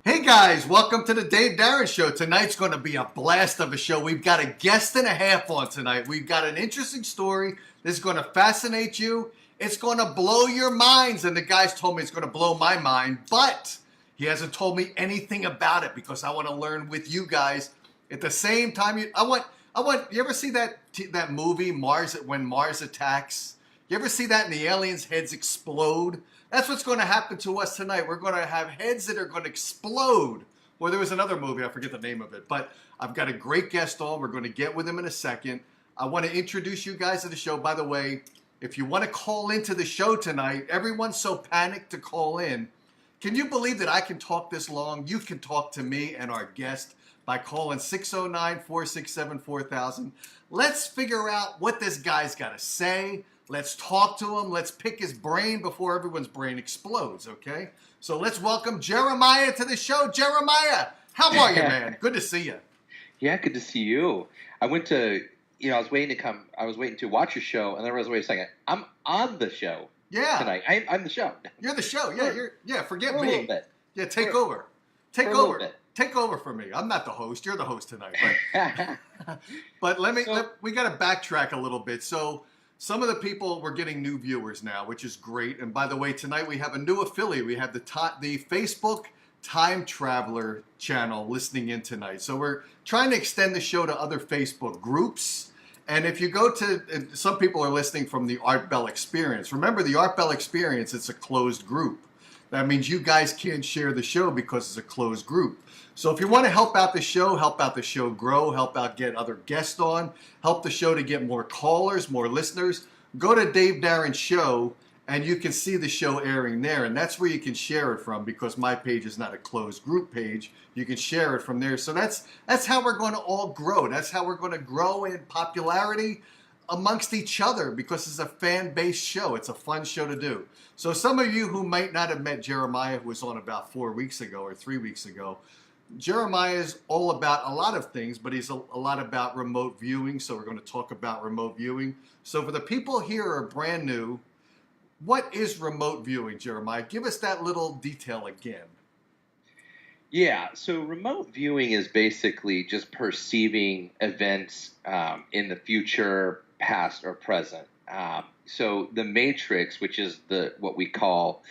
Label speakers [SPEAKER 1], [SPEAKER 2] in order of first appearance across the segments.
[SPEAKER 1] Hey guys, welcome to the Dave Darren Show. Tonight's going to be a blast of a show. We've got a guest and a half on tonight. We've got an interesting story that's going to fascinate you. It's going to blow your minds, and the guy's told me it's going to blow my mind, but he hasn't told me anything about it because I want to learn with you guys. At the same time, you ever see that movie Mars, when Mars attacks? You ever see that and the aliens' heads explode? That's what's going to happen to us tonight. We're going to have heads that are going to explode. Well, there was another movie, I forget the name of it, but I've got a great guest on. We're going to get with him in a second. I want to introduce you guys to the show. By the way, if you want to call into the show tonight, everyone's so panicked to call in. Can you believe that I can talk this long? You can talk to me and our guest by calling 609-467-4000. Let's figure out what this guy's got to say. Let's talk to him. Let's pick his brain before everyone's brain explodes, okay? So let's welcome Jeramiah to the show. Jeramiah, how are you, man? Good to see you.
[SPEAKER 2] Yeah, good to see you. I went to, I was waiting to watch your show, and then I realized, wait a second, I'm on the show tonight. I'm the show.
[SPEAKER 1] You're the show. Yeah, forget
[SPEAKER 2] me.
[SPEAKER 1] A little bit. Yeah, take over. Take over for me. I'm not the host. You're the host tonight. But we got to backtrack a little bit. So some of the people, we're getting new viewers now, which is great. And by the way, tonight we have a new affiliate. We have the Facebook Time Traveler channel listening in tonight. So we're trying to extend the show to other Facebook groups. And if you go to, some people are listening from the Art Bell Experience. Remember, the Art Bell Experience, it's a closed group. That means you guys can't share the show because it's a closed group. So if you want to help out the show grow, help out get other guests on, help the show to get more callers, more listeners, go to Dave Darren Show and you can see the show airing there. And that's where you can share it from because my page is not a closed group page. You can share it from there. So that's how we're going to all grow. That's how we're going to grow in popularity amongst each other because it's a fan-based show. It's a fun show to do. So some of you who might not have met Jeramiah, who was on about 4 weeks ago or 3 weeks ago, Jeramiah is all about a lot of things, but he's a lot about remote viewing, so we're going to talk about remote viewing. So for the people here who are brand new, what is remote viewing, Jeramiah? Give us that little detail again.
[SPEAKER 2] Yeah, so remote viewing is basically just perceiving events in the future, past, or present. So the matrix, which is what we call,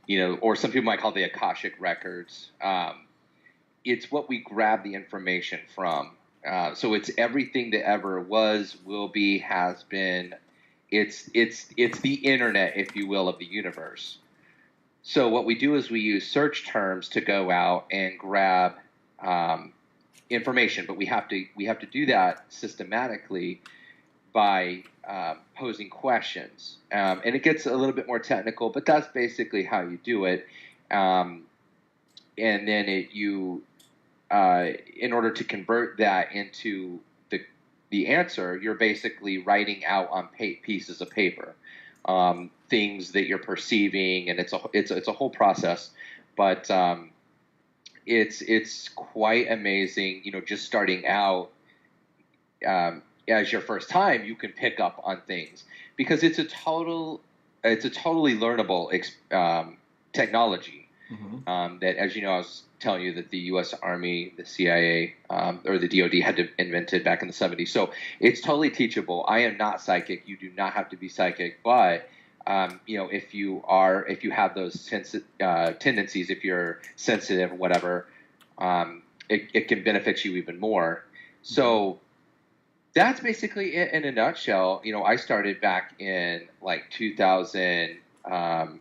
[SPEAKER 2] or some people might call the Akashic records, it's what we grab the information from. So it's everything that ever was, will be, has been. It's the internet, if you will, of the universe. So what we do is we use search terms to go out and grab information, but we have to do that systematically by posing questions. And it gets a little bit more technical, but that's basically how you do it. And then in order to convert that into the answer, you're basically writing out on pieces of paper things that you're perceiving, and it's a whole process. But it's quite amazing. Just starting out as your first time, you can pick up on things because it's a totally learnable technology. Mm-hmm. That, as you know, I was telling you that the U.S. Army, the CIA, or the DoD had invented back in the 70s. So it's totally teachable. I am not psychic. You do not have to be psychic. But, if you have those tendencies, if you're sensitive or whatever, it can benefit you even more. So that's basically it in a nutshell. I started back in 2000.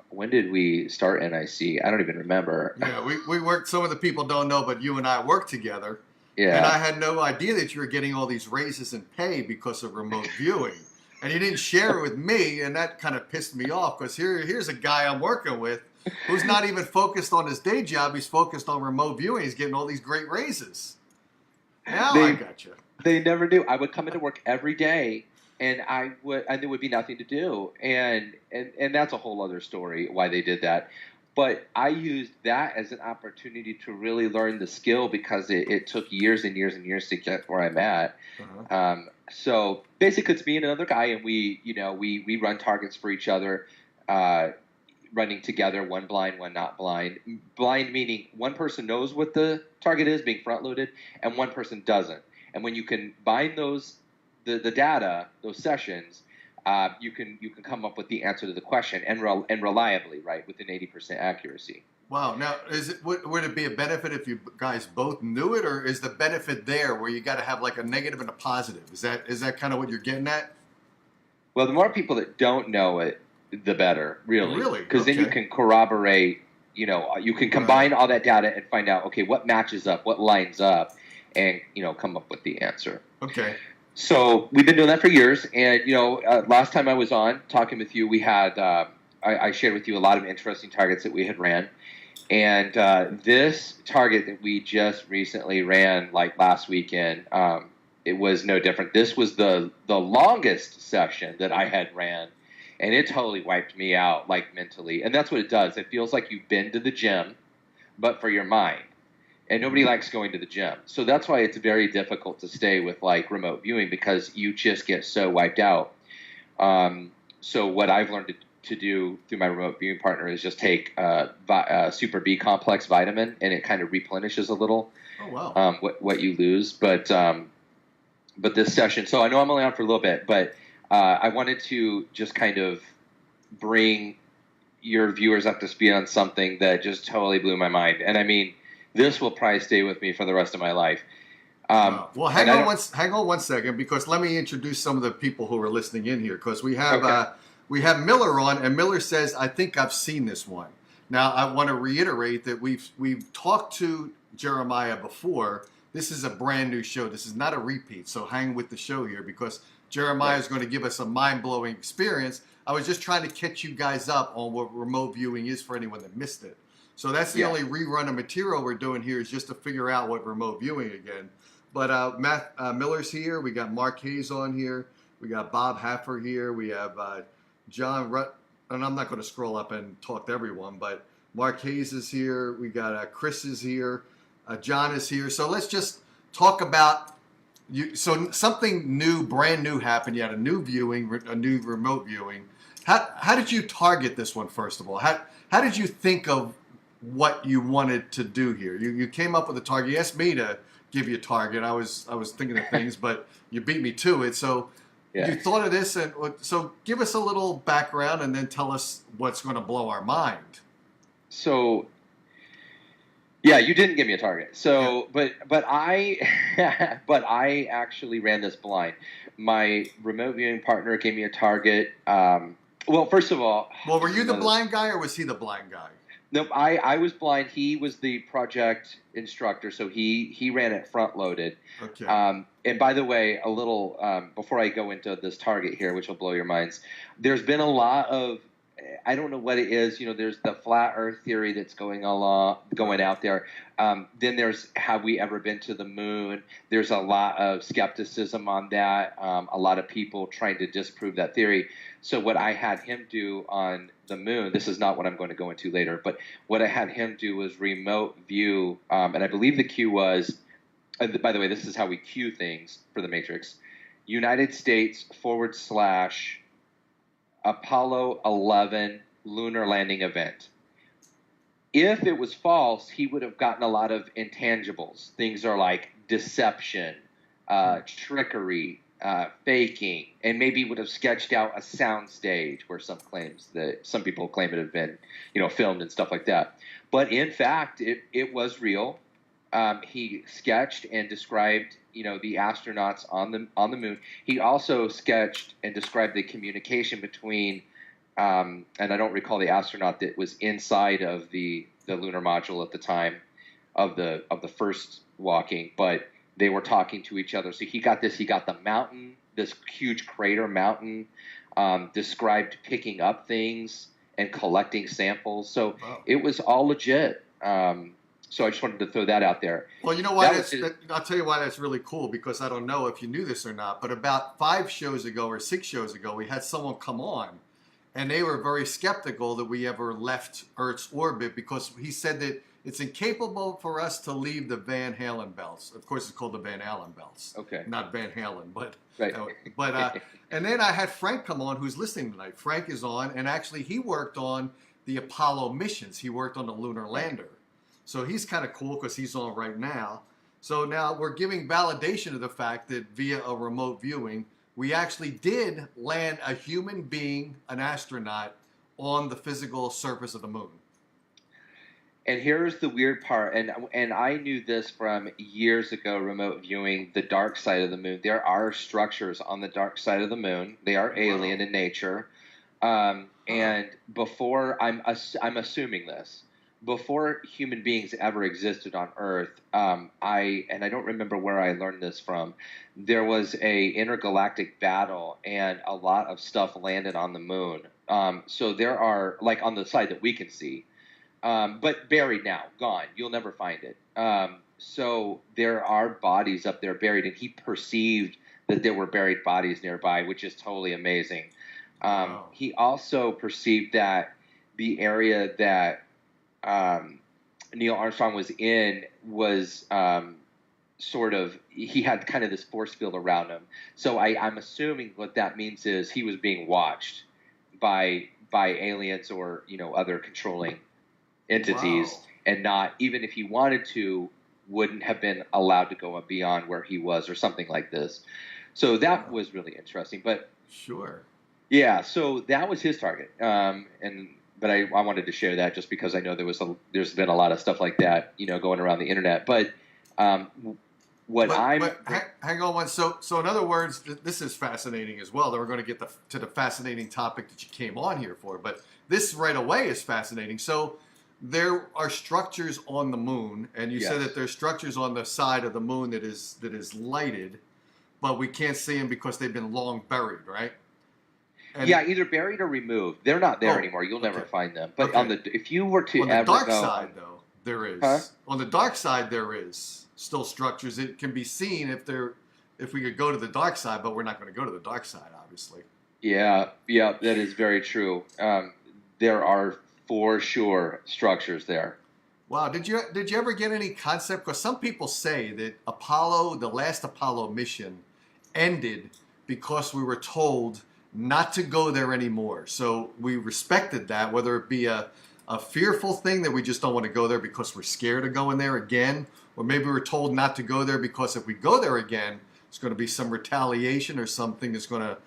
[SPEAKER 2] When did we start NIC? I don't even remember.
[SPEAKER 1] Yeah, we worked. Some of the people don't know, but you and I worked together.
[SPEAKER 2] Yeah.
[SPEAKER 1] And I had no idea that you were getting all these raises in pay because of remote viewing. And you didn't share it with me, and that kind of pissed me off because here's a guy I'm working with who's not even focused on his day job. He's focused on remote viewing. He's getting all these great raises. Now I got you.
[SPEAKER 2] They never do. I would come into work every day, and there would be nothing to do, and that's a whole other story why they did that. But I used that as an opportunity to really learn the skill because it took years and years and years to get where I'm at. Uh-huh. So basically, it's me and another guy, and we run targets for each other, running together, one blind, one not blind. Blind meaning one person knows what the target is, being front loaded, and one person doesn't. And when you combine the data, those sessions, you can come up with the answer to the question and reliably, right, within 80% accuracy.
[SPEAKER 1] Wow. Now, would it be a benefit if you guys both knew it, or is the benefit there where you got to have like a negative and a positive? Is that kind of what you're getting at?
[SPEAKER 2] Well, the more people that don't know it, the better, really.
[SPEAKER 1] Really?
[SPEAKER 2] Because then you can corroborate. You can combine all that data and find out, okay, what matches up, what lines up, and come up with the answer.
[SPEAKER 1] Okay.
[SPEAKER 2] So we've been doing that for years, and last time I was on talking with you, we had I shared with you a lot of interesting targets that we had ran, and this target that we just recently ran, like last weekend, it was no different. This was the longest session that I had ran, and it totally wiped me out, like mentally, and that's what it does. It feels like you've been to the gym, but for your mind. And nobody likes going to the gym. So that's why it's very difficult to stay with like remote viewing, because you just get so wiped out. So what I've learned to do through my remote viewing partner is just take Super B complex vitamin, and it kind of replenishes a little.
[SPEAKER 1] Oh, wow.
[SPEAKER 2] What you lose. But this session, so I know I'm only on for a little bit, but I wanted to just kind of bring your viewers up to speed on something that just totally blew my mind. And I mean, this will probably stay with me for the rest of my life.
[SPEAKER 1] Well, hang on one second, because let me introduce some of the people who are listening in here, because we have Miller on, and Miller says, "I think I've seen this one." Now, I want to reiterate that we've talked to Jeramiah before. This is a brand new show. This is not a repeat, so hang with the show here, because Jeramiah is going to give us a mind-blowing experience. I was just trying to catch you guys up on what remote viewing is for anyone that missed it. So that's the only rerun of material we're doing here, is just to figure out what remote viewing again. But Miller's here. We got Mark Hayes on here. We got Bob Haffer here. We have John Rutt. And I'm not going to scroll up and talk to everyone, but Mark Hayes is here. We got Chris is here. John is here. So let's just talk about you. So something new, brand new happened. You had a new viewing, a new remote viewing. How did you target this one, first of all? How did you think of what you wanted to do here? You came up with a target. You asked me to give you a target. I was thinking of things, but you beat me to it. So you thought of this, and so give us a little background, and then tell us what's going to blow our mind.
[SPEAKER 2] So you didn't give me a target. So but I actually ran this blind. My remote viewing partner gave me a target. Well, first of all,
[SPEAKER 1] were you the blind guy, or was he the blind guy?
[SPEAKER 2] No, I was blind. He was the project instructor, so he ran it front loaded.
[SPEAKER 1] Okay.
[SPEAKER 2] And by the way, a little before I go into this target here, which will blow your minds, there's been a lot of, I don't know what it is. There's the flat Earth theory that's going out there. Then there's, have we ever been to the moon? There's a lot of skepticism on that. A lot of people trying to disprove that theory. So what I had him do on the moon, this is not what I'm going to go into later, but what I had him do was remote view, and I believe the cue was, by the way, this is how we cue things for the Matrix, United States / Apollo 11 lunar landing event. If it was false, he would have gotten a lot of intangibles. Things are like deception, trickery, faking, and maybe would have sketched out a sound stage where some people claim it have been, filmed and stuff like that. But in fact, it was real. He sketched and described, the astronauts on the moon. He also sketched and described the communication between, and I don't recall the astronaut that was inside of the lunar module at the time of the first walking, but they were talking to each other. So he got the mountain, this huge crater mountain, described picking up things and collecting samples. So
[SPEAKER 1] Wow.
[SPEAKER 2] it was all legit. So I just wanted to throw that out there.
[SPEAKER 1] Well, you know why I'll tell you why that's really cool, because I don't know if you knew this or not, but about 5 shows ago or 6 shows ago, we had someone come on, and they were very skeptical that we ever left Earth's orbit, because he said that it's incapable for us to leave the Van Halen belts. Of course, it's called the Van Allen belts.
[SPEAKER 2] Okay.
[SPEAKER 1] Not Van Halen, but
[SPEAKER 2] right.
[SPEAKER 1] And then I had Frank come on, who's listening tonight. Frank is on, and actually he worked on the Apollo missions. He worked on the lunar lander. So he's kind of cool because he's on right now. So now we're giving validation of the fact that via a remote viewing, we actually did land a human being, an astronaut, on the physical surface of the moon.
[SPEAKER 2] And here's the weird part, and I knew this from years ago, remote viewing the dark side of the moon. There are structures on the dark side of the moon. They are alien in nature. And before, I'm assuming this, before human beings ever existed on Earth, I don't remember where I learned this from, there was a intergalactic battle, and a lot of stuff landed on the moon. So there are, like on the side that we can see, but buried now, gone. You'll never find it. So there are bodies up there buried, and he perceived that there were buried bodies nearby, which is totally amazing.
[SPEAKER 1] Wow.
[SPEAKER 2] He also perceived that the area that Neil Armstrong was in was sort of, he had kind of this force field around him. So I'm assuming what that means is he was being watched by aliens or, other controlling entities.
[SPEAKER 1] Wow.
[SPEAKER 2] And not, even if he wanted to, wouldn't have been allowed to go beyond where he was or something like this. So that was really interesting. But
[SPEAKER 1] sure.
[SPEAKER 2] Yeah, so that was his target. But I wanted to share that just because I know there's been a lot of stuff like that, going around the internet. But hang
[SPEAKER 1] on one. So in other words, this is fascinating as well. Then we're going to get to the fascinating topic that you came on here for. But this right away is fascinating. So there are structures on the moon, and you said that there's structures on the side of the moon that is lighted, but we can't see them because they've been long buried, right? And
[SPEAKER 2] either buried or removed. They're not there anymore. You'll never find them. But if you were to
[SPEAKER 1] on the dark side, though, there is.
[SPEAKER 2] Huh?
[SPEAKER 1] On the dark side, there is still structures. It can be seen if we could go to the dark side, but we're not going to go to the dark side, obviously.
[SPEAKER 2] Yeah, that is very true. There are for sure structures there.
[SPEAKER 1] Wow, did you ever get any concept? Because some people say that the last Apollo mission, ended because we were told not to go there anymore. So we respected that, whether it be a fearful thing that we just don't want to go there because we're scared of going there again, or maybe we're told not to go there because if we go there again, it's going to be some retaliation or something that's going to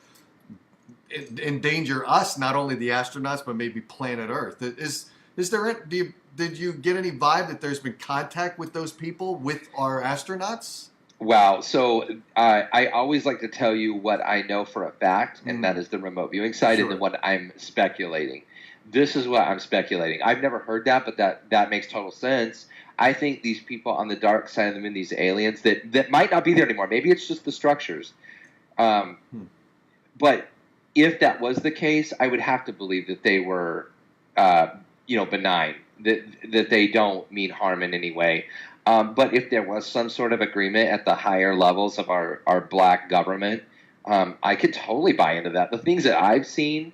[SPEAKER 1] endanger us, not only the astronauts, but maybe planet Earth. Did you get any vibe that there's been contact with those people, with our astronauts?
[SPEAKER 2] Wow. So I always like to tell you what I know for a fact, and that is the remote viewing side, and then what I'm speculating. This is what I'm speculating. I've never heard that, but that makes total sense. I think these people on the dark side of the moon, these aliens, that might not be there anymore. Maybe it's just the structures. But if that was the case, I would have to believe that they were, benign, that they don't mean harm in any way. But if there was some sort of agreement at the higher levels of our black government, I could totally buy into that. The things that I've seen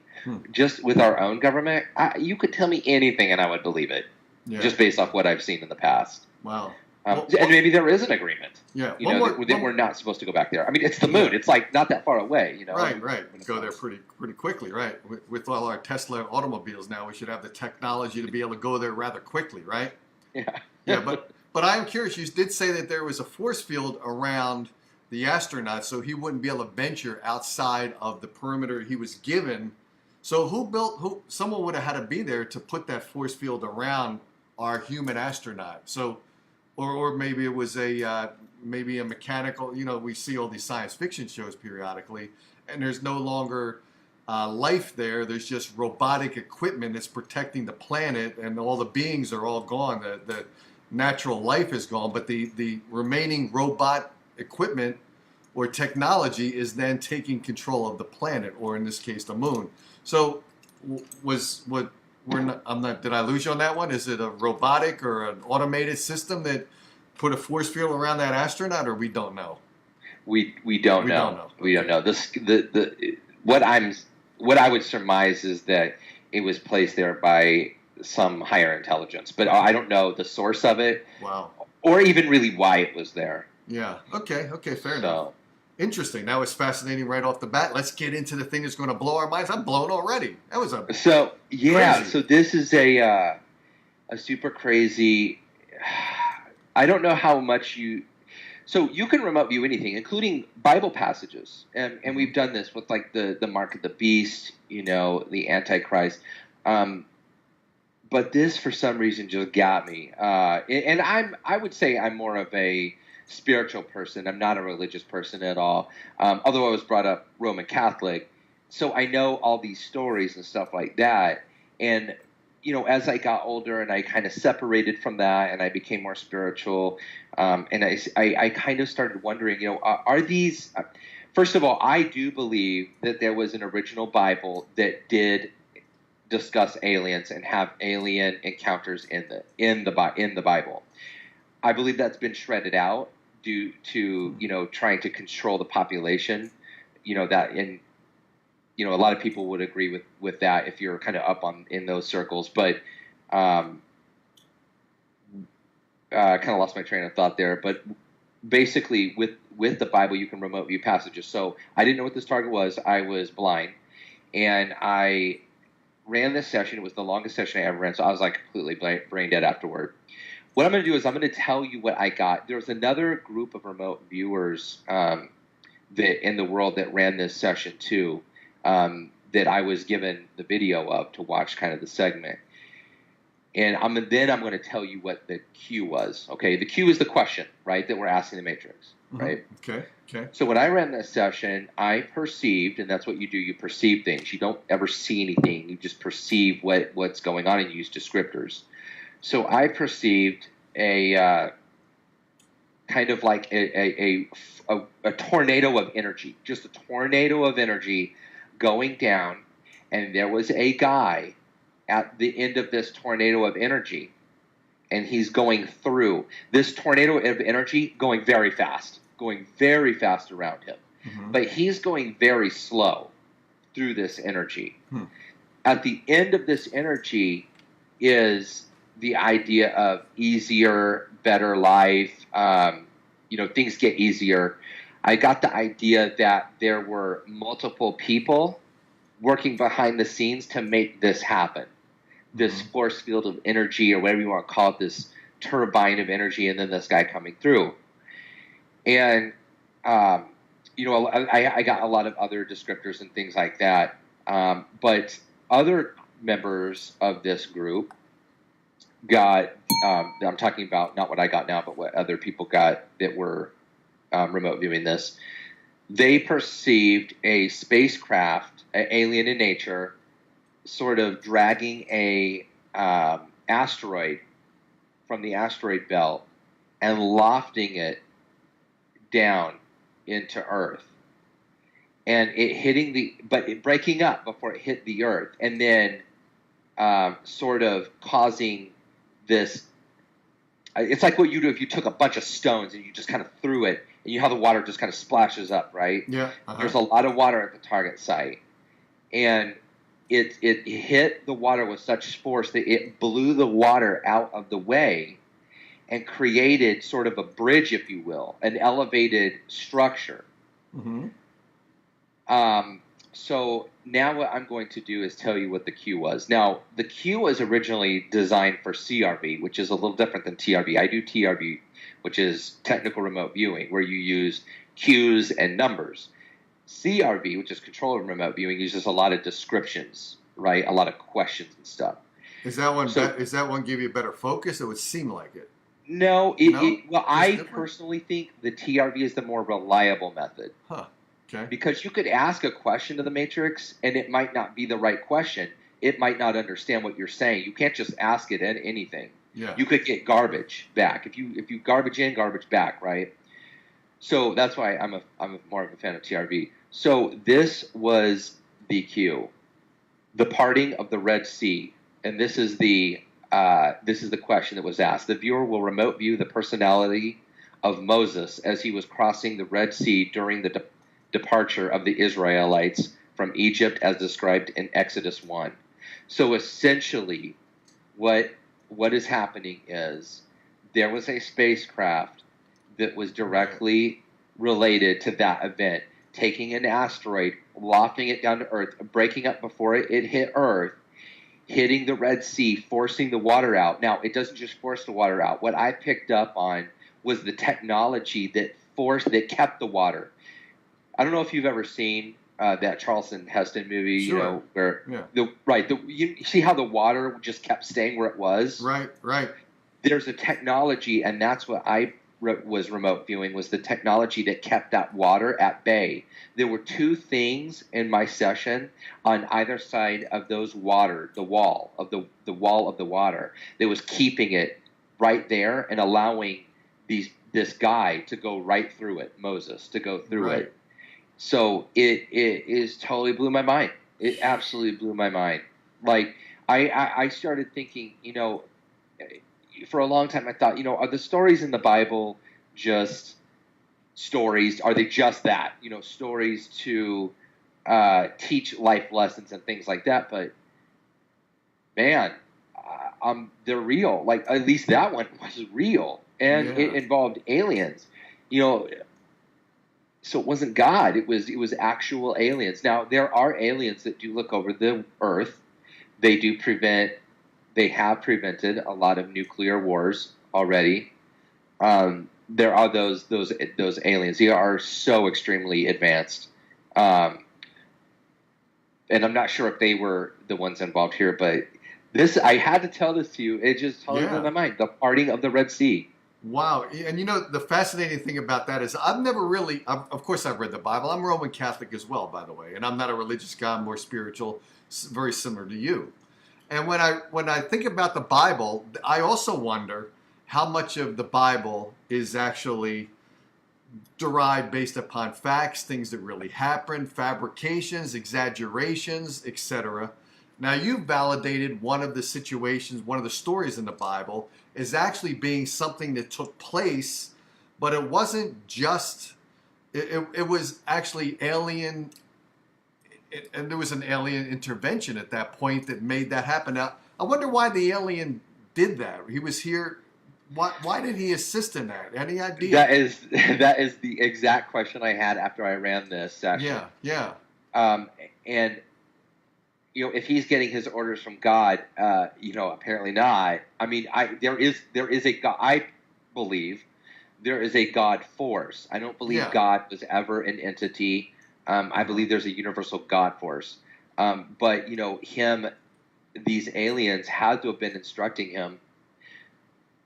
[SPEAKER 2] just with our own government, you could tell me anything and I would believe it, just based off what I've seen in the past.
[SPEAKER 1] Wow.
[SPEAKER 2] And maybe there is an agreement.
[SPEAKER 1] Yeah.
[SPEAKER 2] That we're not supposed to go back there. I mean, it's the moon. It's like not that far away,
[SPEAKER 1] Right. We go there pretty quickly, right? With all our Tesla automobiles now, we should have the technology to be able to go there rather quickly, right?
[SPEAKER 2] Yeah.
[SPEAKER 1] Yeah, but I'm curious. You did say that there was a force field around the astronaut, so he wouldn't be able to venture outside of the perimeter he was given. So someone would have had to be there to put that force field around our human astronaut. So, or maybe it was a mechanical. We see all these science fiction shows periodically, and there's no longer life there. There's just robotic equipment that's protecting the planet, and all the beings are all gone. The natural life is gone, but the remaining robot equipment or technology is then taking control of the planet, or in this case, the moon. So was what I'm not. Did I lose you on that one? Is it a robotic or an automated system that put a force field around that astronaut, or we don't know?
[SPEAKER 2] We don't know. We don't know. What I would surmise is that it was placed there by some higher intelligence, but I don't know the source of it.
[SPEAKER 1] Wow.
[SPEAKER 2] Or even really why it was there.
[SPEAKER 1] Yeah. Okay. Fair enough. Interesting. That was fascinating right off the bat. Let's get into the thing that's going to blow our minds. I'm blown already. That was crazy.
[SPEAKER 2] So this is a super crazy. I don't know how much you. So you can remote view anything, including Bible passages, and we've done this with like the mark of the beast, the Antichrist. But this, for some reason, just got me. And I would say I'm more of a spiritual person. I'm not a religious person at all. Although I was brought up Roman Catholic, so I know all these stories and stuff like that. And as I got older and I kind of separated from that and I became more spiritual, and I kind of started wondering, are these? First of all, I do believe that there was an original Bible that did discuss aliens and have alien encounters in the Bible. I believe that's been shredded out due to trying to control the population. A lot of people would agree with that if you're kind of up in those circles. But kind of lost my train of thought there. But basically, with the Bible, you can remote view passages. So I didn't know what this target was. I was blind, and I ran this session. It was the longest session I ever ran, so I was like completely brain dead afterward. What I'm going to do is I'm going to tell you what I got. There was another group of remote viewers that in the world that ran this session too, that I was given the video of to watch kind of the segment. And then I'm going to tell you what the Q was. Okay, the Q is the question, right, that we're asking the Matrix, right?
[SPEAKER 1] Okay.
[SPEAKER 2] So when I ran this session, I perceived, and that's what you do, you perceive things. You don't ever see anything. You just perceive what's going on and use descriptors. So I perceived a kind of like a tornado of energy, just a tornado of energy going down, and there was a guy at the end of this tornado of energy, and he's going through this tornado of energy going very fast around him. Mm-hmm. But he's going very slow through this energy. At the end of this energy is the idea of easier, better life. Things get easier. I got the idea that there were multiple people working behind the scenes to make this happen. This force field of energy, or whatever you want to call it, this turbine of energy, and then this guy coming through. And, I got a lot of other descriptors and things like that. But other members of this group got, I'm talking about not what I got now, but what other people got that were remote viewing this. They perceived a spacecraft, alien in nature, sort of dragging a asteroid from the asteroid belt and lofting it down into Earth, and it breaking up before it hit the Earth, and then sort of causing this. It's like what you do if you took a bunch of stones and you just kind of threw it, and you know how the water just kind of splashes up, right?
[SPEAKER 1] Yeah.
[SPEAKER 2] There's a lot of water at the target site, and it hit the water with such force that it blew the water out of the way and created sort of a bridge, if you will, an elevated structure. Mm-hmm. So now what I'm going to do is tell you what the Q was. Now, the Q was originally designed for CRV, which is a little different than TRV. I do TRV, which is technical remote viewing, where you use cues and numbers. CRV, which is controller remote viewing, uses a lot of descriptions, right? A lot of questions and stuff.
[SPEAKER 1] Does that one give you a better focus? It would seem like it.
[SPEAKER 2] No, I personally think the TRV is the more reliable method.
[SPEAKER 1] Huh. Okay.
[SPEAKER 2] Because you could ask a question to the Matrix, and it might not be the right question. It might not understand what you're saying. You can't just ask it anything.
[SPEAKER 1] Yeah.
[SPEAKER 2] You could get garbage back if you garbage in, garbage back, right? So that's why I'm more of a fan of TRV. So this was the Q, the parting of the Red Sea and this is the question that was asked. The viewer will remote view the personality of Moses as he was crossing the Red Sea during the departure of the Israelites from Egypt as described in Exodus 1. So essentially, what is happening is there was a spacecraft that was directly related to that event, taking an asteroid, lofting it down to Earth, breaking up before it hit Earth, hitting the Red Sea, forcing the water out. Now, it doesn't just force the water out. What I picked up on was the technology that kept the water. I don't know if you've ever seen that Charlton Heston movie,
[SPEAKER 1] sure.
[SPEAKER 2] You know, where you see how the water just kept staying where it was.
[SPEAKER 1] Right.
[SPEAKER 2] There's a technology, and that's what I was remote viewing, was the technology that kept that water at bay. There were two things in my session on either side of those water, the wall of the water, that was keeping it right there and allowing this guy to go right through it, Moses, to go through it. So it is totally blew my mind. It absolutely blew my mind. Like I started thinking, you know, for a long time I thought, you know, are the stories in the Bible just stories? Are they just that? You know, stories to teach life lessons and things like that. But man, they're real. Like at least that one was real, and it involved aliens. You know. So it wasn't God. It was actual aliens. Now there are aliens that do look over the earth. They have prevented a lot of nuclear wars already. There are those aliens. They are so extremely advanced. And I'm not sure if they were the ones involved here, but I had to tell this to you. It just totally blew my mind. The parting of the Red Sea.
[SPEAKER 1] Wow. And you know, the fascinating thing about that is I've never really, of course I've read the Bible. I'm Roman Catholic as well, by the way. And I'm not a religious guy. I'm more spiritual, very similar to you. And when I think about the Bible, I also wonder how much of the Bible is actually derived based upon facts, things that really happened, fabrications, exaggerations, etc. Now, you've validated one of the situations, one of the stories in the Bible is actually being something that took place, but it wasn't just, it was actually alien, and there was an alien intervention at that point that made that happen. Now, I wonder why the alien did that. He was here. Why did he assist in that? Any idea?
[SPEAKER 2] That is the exact question I had after I ran this session.
[SPEAKER 1] Yeah.
[SPEAKER 2] And you know, if he's getting his orders from God, you know, apparently not. I mean, there is a God. I believe there is a God force. I don't believe God was ever an entity. I believe there's a universal God force. But you know, these aliens had to have been instructing him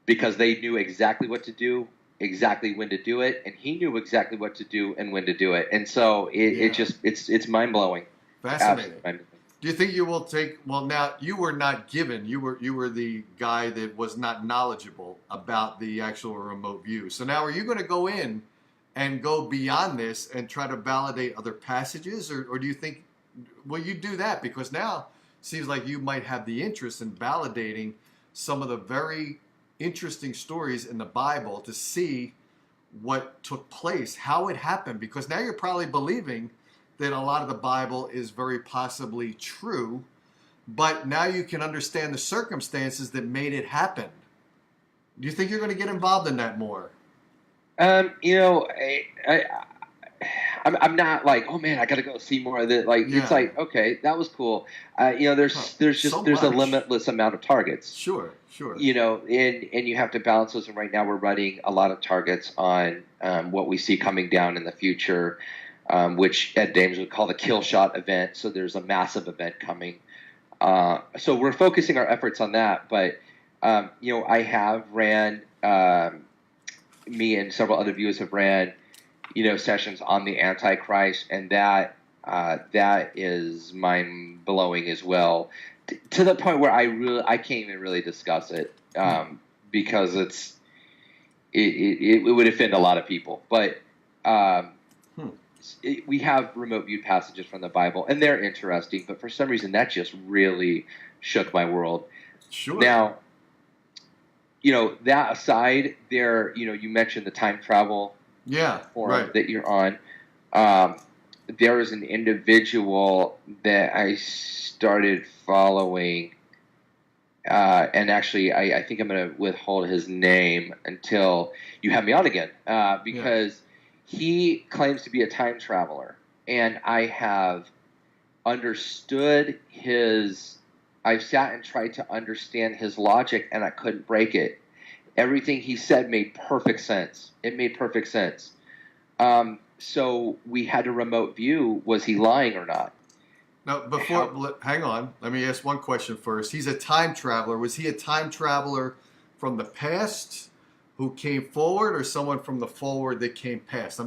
[SPEAKER 2] because they knew exactly what to do, exactly when to do it, and he knew exactly what to do and when to do it. And so it's mind blowing.
[SPEAKER 1] Fascinating. Do you think you will take? Well, now you were not given. You were the guy that was not knowledgeable about the actual remote view. So now, are you going to go in and go beyond this and try to validate other passages, or do you think will you do that? Because now it seems like you might have the interest in validating some of the very interesting stories in the Bible to see what took place, how it happened. Because now you're probably believing that a lot of the Bible is very possibly true, but now you can understand the circumstances that made it happen. Do you think you're going to get involved in that more?
[SPEAKER 2] You know, I'm not like, oh man, I got to go see more of it. Like it's like, okay, that was cool. You know, there's a limitless amount of targets.
[SPEAKER 1] Sure.
[SPEAKER 2] You know, and you have to balance those. And right now we're running a lot of targets on what we see coming down in the future. Which Ed Dames would call the kill shot event. So there's a massive event coming. So we're focusing our efforts on that. But, you know, I have ran, me and several other viewers have ran, you know, sessions on the Antichrist. And that is mind blowing as well. To the point where I can't even really discuss it because it would offend a lot of people. But, we have remote viewed passages from the Bible, and they're interesting, but for some reason that just really shook my world.
[SPEAKER 1] Sure.
[SPEAKER 2] Now, that aside, you mentioned the time travel forum that you're on. There is an individual that I started following, and actually I think I'm going to withhold his name until you have me on again, because he claims to be a time traveler, and I have understood I've sat and tried to understand his logic, and I couldn't break it. Everything he said made perfect sense. It made perfect sense. So we had a remote view. Was he lying or not?
[SPEAKER 1] Now, hang on. Let me ask one question first. He's a time traveler. Was he a time traveler from the past who came forward, or someone from the forward that came past?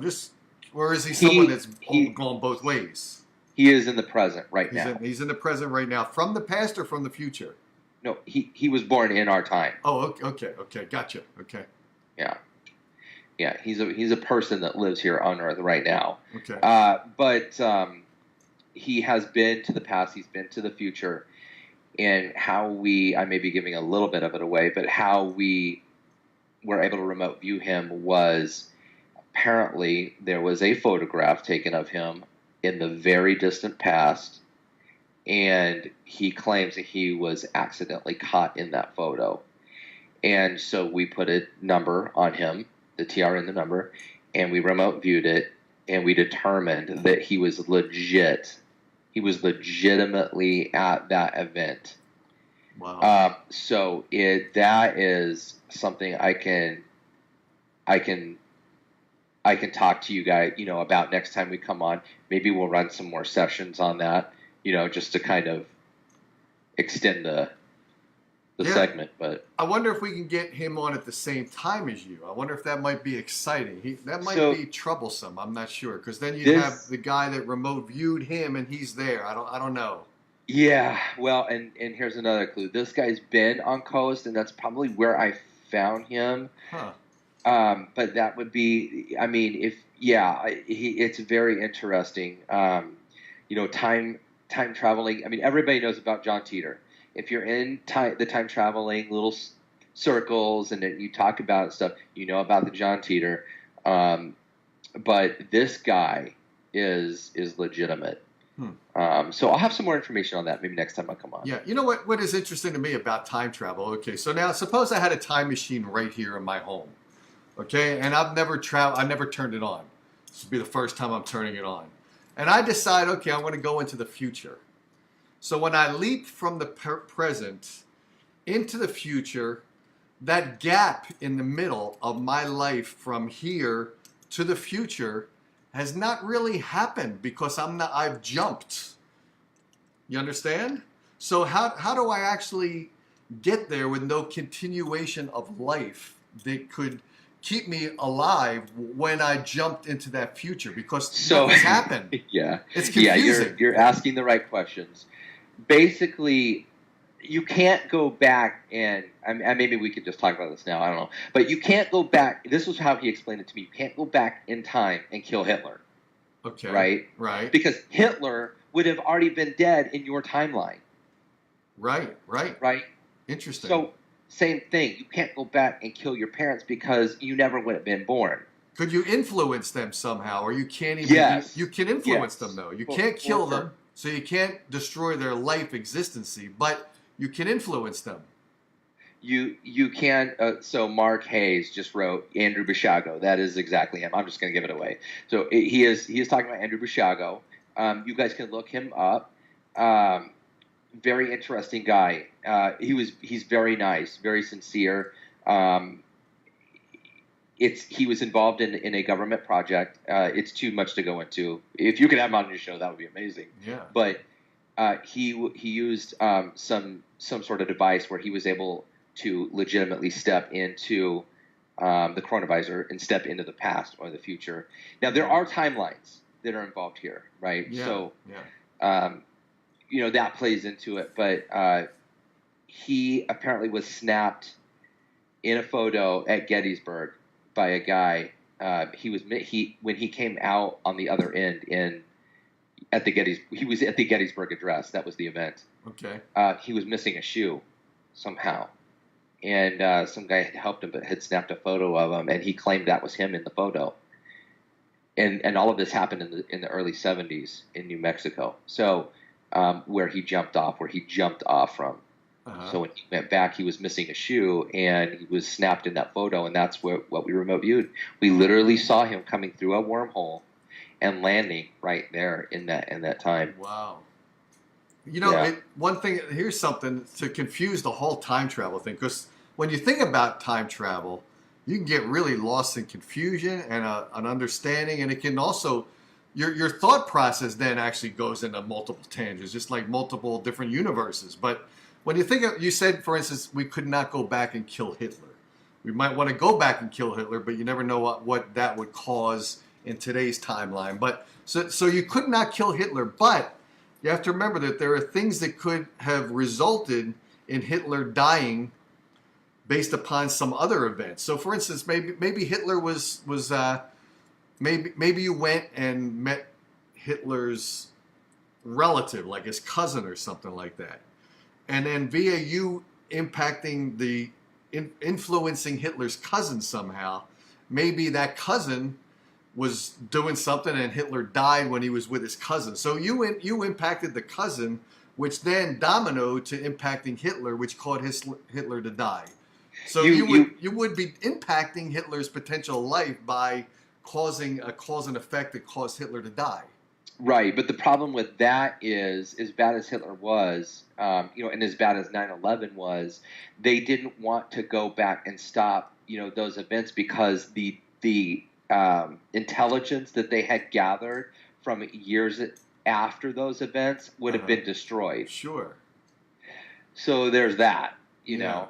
[SPEAKER 1] Or is he someone that's gone both ways?
[SPEAKER 2] He is in the present right now.
[SPEAKER 1] He's in the present right now. From the past or from the future?
[SPEAKER 2] No, he was born in our time.
[SPEAKER 1] Oh, okay, gotcha. Okay.
[SPEAKER 2] Yeah, he's a person that lives here on Earth right now.
[SPEAKER 1] Okay.
[SPEAKER 2] But he has been to the past. He's been to the future, and I may be giving a little bit of it away, but how we were able to remote view him was apparently there was a photograph taken of him in the very distant past, and he claims that he was accidentally caught in that photo. And so we put a number on him, the TRN, the number, and we remote viewed it, and we determined that he was legit. He was legitimately at that event.
[SPEAKER 1] Wow.
[SPEAKER 2] So that is something I can talk to you guys, about next time we come on. Maybe we'll run some more sessions on that, just to kind of extend the segment. But
[SPEAKER 1] I wonder if we can get him on at the same time as you. I wonder if that might be exciting. That might be troublesome. I'm not sure, because then you'd have the guy that remote viewed him, and he's there. I don't know.
[SPEAKER 2] Yeah, well, and here's another clue. This guy's been on Coast, and that's probably where I found him.
[SPEAKER 1] Huh.
[SPEAKER 2] But that would be, it's very interesting. Time traveling. I mean, everybody knows about John Teeter. If you're in the time traveling little circles and you talk about stuff, about the John Teeter. But this guy is legitimate. So I'll have some more information on that maybe next time I come on.
[SPEAKER 1] Yeah, you know what is interesting to me about time travel? Okay, so now suppose I had a time machine right here in my home. Okay, and I've never turned it on. This will be the first time I'm turning it on. And I decide, okay, I want to go into the future. So when I leap from the present into the future, that gap in the middle of my life from here to the future has not really happened because I've jumped. You understand? So how do I actually get there with no continuation of life that could keep me alive when I jumped into that future? Because nothing's happened.
[SPEAKER 2] Yeah.
[SPEAKER 1] It's confusing.
[SPEAKER 2] Yeah, you're asking the right questions. Basically, you can't go back and maybe we could just talk about this now. I don't know. But you can't go back. This was how he explained it to me. You can't go back in time and kill Hitler.
[SPEAKER 1] Okay.
[SPEAKER 2] Right. Because Hitler would have already been dead in your timeline.
[SPEAKER 1] Right. Interesting.
[SPEAKER 2] So, same thing. You can't go back and kill your parents because you never would have been born.
[SPEAKER 1] Could you influence them somehow? Or you can't even...
[SPEAKER 2] Yes.
[SPEAKER 1] You can influence them, though. You can't kill them, so you can't destroy their life existency, but you can influence them.
[SPEAKER 2] You can... so Mark Hayes just wrote Andrew Bishago. That is exactly him. I'm just going to give it away. So he is talking about Andrew Bishago. You guys can look him up. Very interesting guy. He's very nice, very sincere. He was involved in a government project. It's too much to go into. If you could have him on your show, that would be amazing.
[SPEAKER 1] Yeah.
[SPEAKER 2] But he used some sort of device where he was able to legitimately step into the chronovisor and step into the past or the future. Now there are timelines that are involved here, right?
[SPEAKER 1] Yeah.
[SPEAKER 2] So, that plays into it. But he apparently was snapped in a photo at Gettysburg by a guy when he came out on the other end he was at the Gettysburg Address. That was the event.
[SPEAKER 1] Okay.
[SPEAKER 2] He was missing a shoe somehow, and some guy had helped him, but had snapped a photo of him, and he claimed that was him in the photo. And all of this happened in the early 70s in New Mexico. So where he jumped off from. Uh-huh. So when he went back, he was missing a shoe, and he was snapped in that photo, and that's what we remote viewed. We literally saw him coming through a wormhole and landing right there in that time.
[SPEAKER 1] Wow. You know, one thing, here's something to confuse the whole time travel thing, because when you think about time travel, you can get really lost in confusion and an understanding, and it can also, your thought process then actually goes into multiple tangents, just like multiple different universes. But when you think of, you said, for instance, we could not go back and kill Hitler. We might want to go back and kill Hitler, but you never know what that would cause in today's timeline. But so you could not kill Hitler, but you have to remember that there are things that could have resulted in Hitler dying based upon some other events. So, for instance, maybe Hitler was maybe you went and met Hitler's relative, like his cousin or something like that, and then via you impacting influencing Hitler's cousin somehow, maybe that cousin was doing something and Hitler died when he was with his cousin. So you impacted the cousin, which then dominoed to impacting Hitler, which caused Hitler to die. So you would be impacting Hitler's potential life by causing a cause and effect that caused Hitler to die.
[SPEAKER 2] Right, but the problem with that is, as bad as Hitler was, and as bad as 9/11 was, they didn't want to go back and stop, those events, because the intelligence that they had gathered from years after those events would have been destroyed.
[SPEAKER 1] Sure.
[SPEAKER 2] So there's that, know.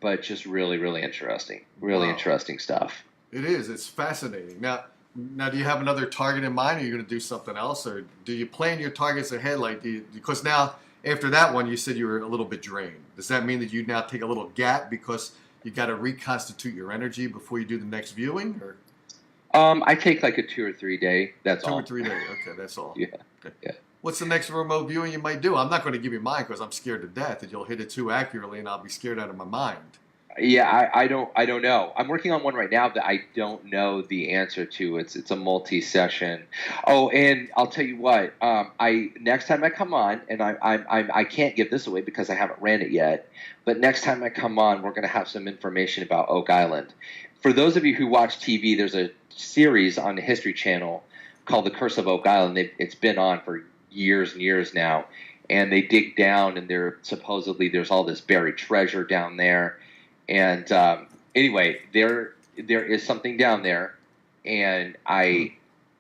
[SPEAKER 2] But just really, really interesting. Really interesting stuff.
[SPEAKER 1] It is. It's fascinating. Now, do you have another target in mind? Or are you going to do something else? Or do you plan your targets ahead? Because now, after that one, you said you were a little bit drained. Does that mean that you now take a little gap because you got to reconstitute your energy before you do the next viewing? Or
[SPEAKER 2] I take like a 2 or 3 day. That's all.
[SPEAKER 1] 2 or 3 days. Okay, that's all.
[SPEAKER 2] Yeah.
[SPEAKER 1] Okay.
[SPEAKER 2] Yeah.
[SPEAKER 1] What's the next remote viewing you might do? I'm not going to give you mine because I'm scared to death that you'll hit it too accurately and I'll be scared out of my mind.
[SPEAKER 2] Yeah, I don't know. I'm working on one right now that I don't know the answer to. It's a multi-session. Oh, and I'll tell you what. Next time I come on, and I can't give this away because I haven't ran it yet. But next time I come on, we're going to have some information about Oak Island. For those of you who watch TV, there's a series on the History Channel called The Curse of Oak Island. It's been on for years and years now, and they dig down, and there's all this buried treasure down there. And anyway, there is something down there, and I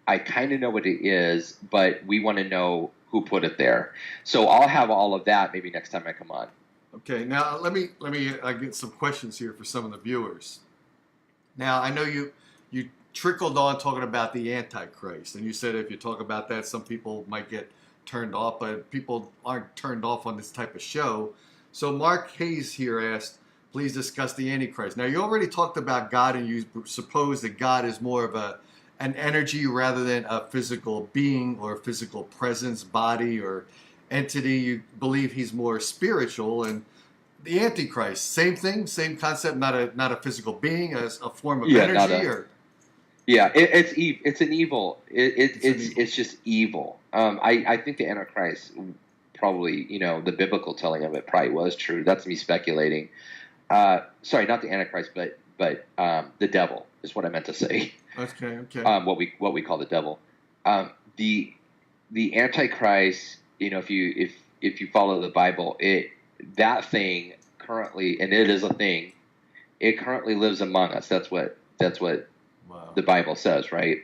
[SPEAKER 2] kind of know what it is, but we want to know who put it there. So I'll have all of that maybe next time I come on.
[SPEAKER 1] Okay, now let me get some questions here for some of the viewers. Now I know you trickled on talking about the Antichrist, and you said if you talk about that, some people might get turned off, but people aren't turned off on this type of show. So Mark Hayes here asked, please discuss the Antichrist. Now, you already talked about God, and you suppose that God is more of an energy rather than a physical being or a physical presence, body, or entity. You believe he's more spiritual. And the Antichrist, same thing, same concept, not a physical being, as a form of energy?
[SPEAKER 2] It's an evil. It's just evil. I think the Antichrist probably, the biblical telling of it probably was true. That's me speculating. Sorry, not the Antichrist, but the devil is what I meant to say.
[SPEAKER 1] Okay.
[SPEAKER 2] What we call the devil. The Antichrist, if you follow the Bible, that thing currently, and it is a thing, it currently lives among us. That's what wow. The Bible says, right?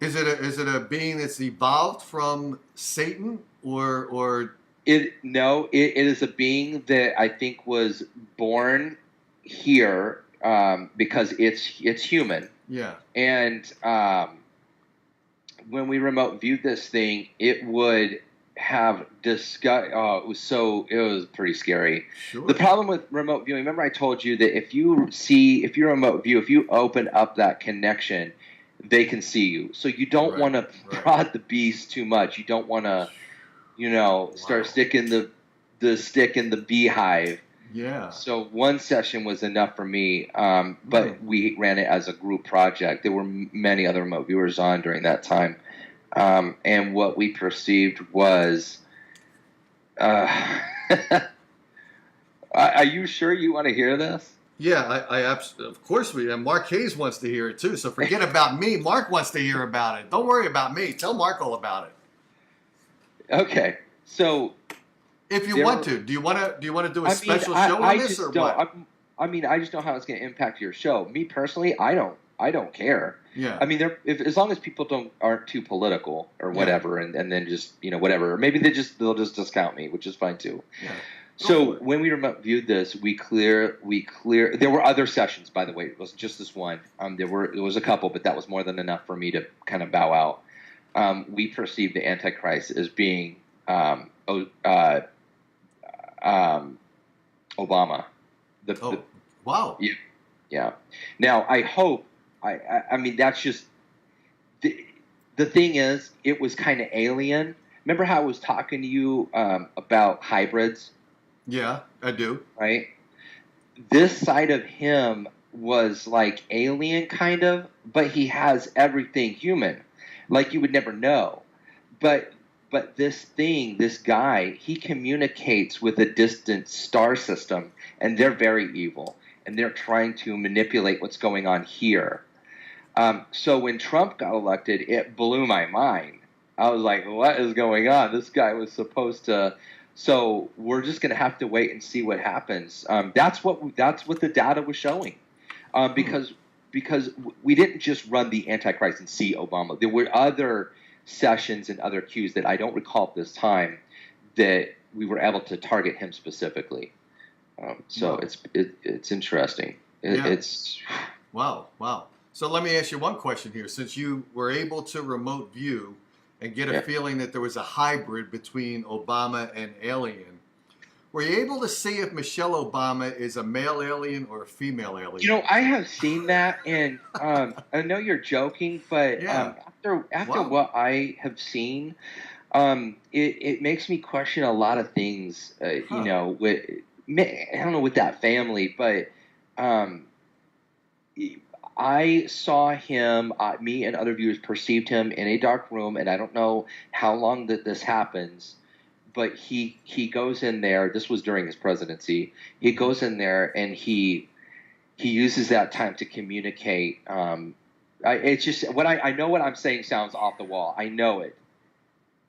[SPEAKER 1] Is it a being that's evolved from Satan or
[SPEAKER 2] It is a being that I think was born here because it's human.
[SPEAKER 1] Yeah.
[SPEAKER 2] And when we remote viewed this thing, it would have discussed. Oh, it was pretty scary.
[SPEAKER 1] Sure.
[SPEAKER 2] The problem with remote viewing, remember I told you that if you remote view, if you open up that connection, they can see you. So you don't want to prod the beast too much. You don't want to, start sticking the stick in the beehive.
[SPEAKER 1] Yeah.
[SPEAKER 2] So one session was enough for me, but we ran it as a group project. There were many other remote viewers on during that time. And what we perceived was, are you sure you want to hear this?
[SPEAKER 1] Yeah, I absolutely, of course and Mark Hayes wants to hear it too. So forget about me. Mark wants to hear about it. Don't worry about me. Tell Mark all about it.
[SPEAKER 2] Okay, so
[SPEAKER 1] if you want to, do you want to do a special show on this or what?
[SPEAKER 2] I just know how it's going to impact your show. Me personally, I don't care.
[SPEAKER 1] Yeah.
[SPEAKER 2] I mean, as long as people aren't too political or whatever, and then just whatever, or maybe they'll just discount me, which is fine too.
[SPEAKER 1] Yeah.
[SPEAKER 2] So when we reviewed this, we clear. There were other sessions, by the way. It wasn't just this one. There was a couple, but that was more than enough for me to kind of bow out. We perceived the Antichrist as being Obama.
[SPEAKER 1] Wow.
[SPEAKER 2] Yeah. Now I hope. I mean, that's just the thing is, it was kind of alien. Remember how I was talking to you about hybrids?
[SPEAKER 1] Yeah, I do.
[SPEAKER 2] Right? This side of him was like alien kind of, but he has everything human. Like you would never know. But this guy, he communicates with a distant star system, and they're very evil. And they're trying to manipulate what's going on here. So when Trump got elected, it blew my mind. I was like, what is going on? This guy was supposed to... So we're just going to have to wait and see what happens. That's what the data was showing. Because we didn't just run the Antichrist and see Obama. There were other sessions and other cues that I don't recall at this time that we were able to target him specifically. So it's interesting. It's
[SPEAKER 1] wow. So let me ask you one question here. Since you were able to remote view and get a feeling that there was a hybrid between Obama and alien, were you able to see if Michelle Obama is a male alien or a female alien?
[SPEAKER 2] I have seen that, and I know you're joking, but after what I have seen, it makes me question a lot of things. I don't know with that family, but I saw him, me and other viewers perceived him in a dark room, and I don't know how long that this happens, but he goes in there. This was during his presidency. He goes in there and he uses that time to communicate. It's just I know what I'm saying sounds off the wall. I know it,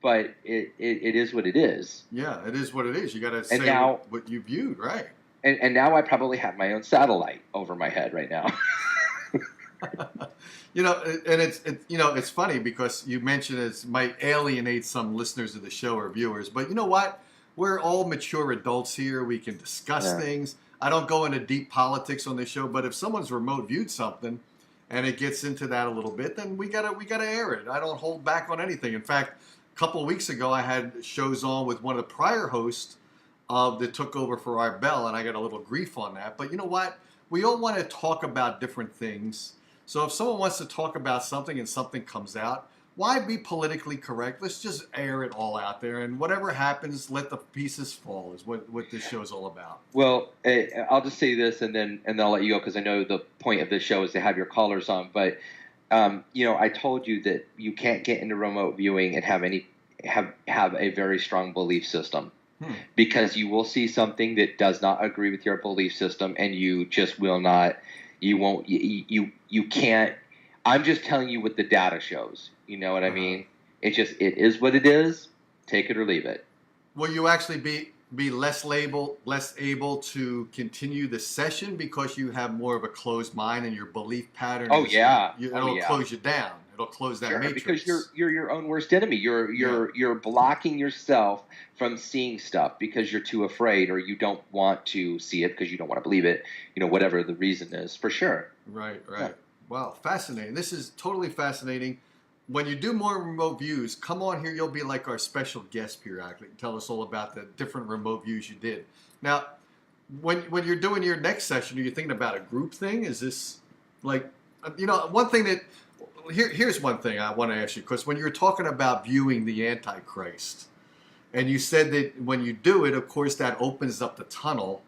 [SPEAKER 2] but it is what it is.
[SPEAKER 1] Yeah, it is what it is. You got to say what you viewed, right?
[SPEAKER 2] And now I probably have my own satellite over my head right now.
[SPEAKER 1] And it's funny because you mentioned it might alienate some listeners of the show or viewers, but you know what? We're all mature adults here. We can discuss things. I don't go into deep politics on this show, but if someone's remote viewed something and it gets into that a little bit, then we gotta air it. I don't hold back on anything. In fact, a couple of weeks ago, I had shows on with one of the prior hosts that took over for Art Bell, and I got a little grief on that. But you know what? We all want to talk about different things. So if someone wants to talk about something and something comes out, why be politically correct? Let's just air it all out there, and whatever happens, let the pieces fall is what this show is all about.
[SPEAKER 2] Well, I'll just say this, and then I'll let you go because I know the point of this show is to have your callers on. But I told you that you can't get into remote viewing and have a very strong belief system. Because you will see something that does not agree with your belief system, and you just will not. You can't. I'm just telling you what the data shows. You know what I mean? It is what it is. Take it or leave it.
[SPEAKER 1] Will you actually be less able to continue the session because you have more of a closed mind and your belief pattern? It'll close you down. It'll close that matrix.
[SPEAKER 2] Because you're your own worst enemy. You're blocking yourself from seeing stuff because you're too afraid or you don't want to see it because you don't want to believe it. Whatever the reason is, for sure.
[SPEAKER 1] Right. Yeah. Wow, fascinating. This is totally fascinating. when you do more remote views, come on here. You'll be like our special guest periodically. Tell us all about the different remote views you did. Now, when you're doing your next session, are you thinking about a group thing? Is this like, one thing that here's one thing I want to ask you, because when you're talking about viewing the Antichrist, and you said that when you do it, of course, that opens up the tunnel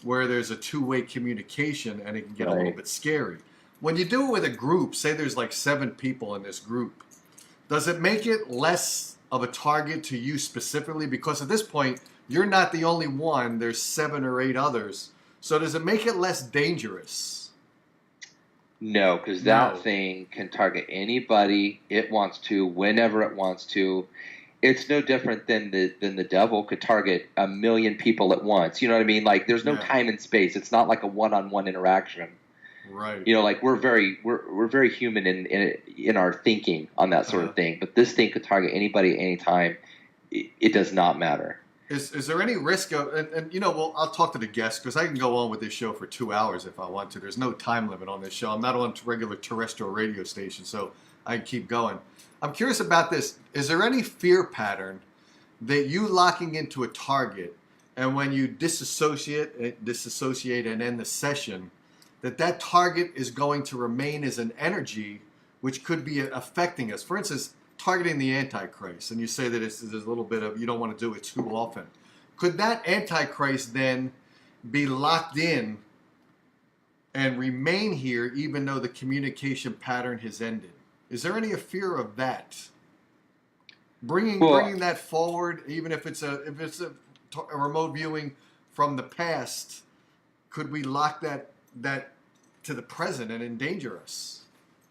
[SPEAKER 1] where there's a two-way communication, and it can get a little bit scary. When you do it with a group, say there's like 7 people in this group, does it make it less of a target to you specifically? Because at this point, you're not the only one. There's 7 or 8 others. So does it make it less dangerous?
[SPEAKER 2] No, because that thing can target anybody it wants to, whenever it wants to. It's no different than the devil could target 1 million people at once. You know what I mean? Like, there's no time and space. It's not like a one-on-one interaction.
[SPEAKER 1] Right.
[SPEAKER 2] Like we're very human in our thinking on that sort of thing. But this thing could target anybody at any time. It does not matter.
[SPEAKER 1] Is there any risk of, well, I'll talk to the guests, because I can go on with this show for 2 hours if I want to. There's no time limit on this show. I'm not on regular terrestrial radio station, so I can keep going. I'm curious about this. Is there any fear pattern that you locking into a target, and when you disassociate and end the session, that target is going to remain as an energy which could be affecting us? For instance, targeting the Antichrist, and you say that there's a little bit of, you don't want to do it too often. Could that Antichrist then be locked in and remain here even though the communication pattern has ended? Is there any fear of that? Bringing that forward, even if it's a remote viewing from the past, could we lock that to the present and endanger us?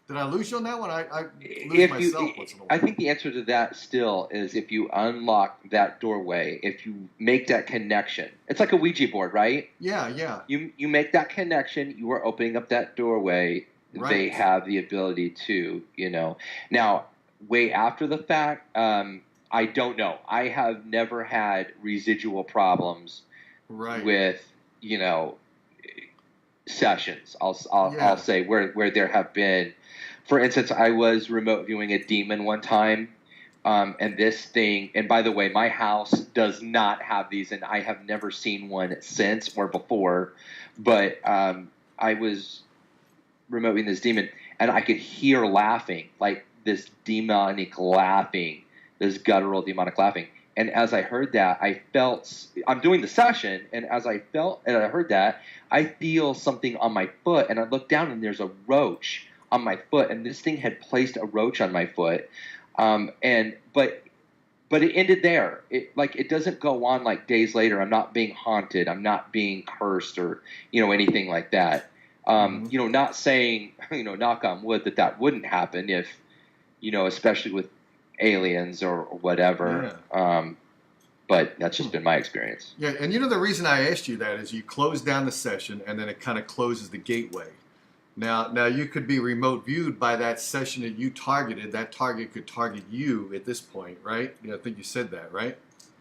[SPEAKER 1] Did I lose you on that one? I lose myself once in a while.
[SPEAKER 2] I think the answer to that still is if you unlock that doorway, if you make that connection. It's like a Ouija board, right?
[SPEAKER 1] Yeah.
[SPEAKER 2] You make that connection, you are opening up that doorway. Right. They have the ability to, Now, way after the fact, I don't know. I have never had residual problems with, sessions. I'll say where there have been. For instance, I was remote viewing a demon one time, and this thing, and by the way, my house does not have these, and I have never seen one since or before, but I was remote viewing this demon, and I could hear laughing, like this demonic laughing, this guttural demonic laughing. And as I heard that, I'm doing the session, and as I heard that, I feel something on my foot, and I look down, and there's a roach on my foot, and this thing had placed a roach on my foot, but it ended there. It doesn't go on like days later. I'm not being haunted. I'm not being cursed or anything like that. Not saying knock on wood that wouldn't happen if especially with aliens or whatever. Yeah. But that's just been my experience.
[SPEAKER 1] Yeah, and the reason I asked you that is you close down the session, and then it kind of closes the gateway. Now you could be remote viewed by that session that you targeted. That target could target you at this point, right? I think you said that, right?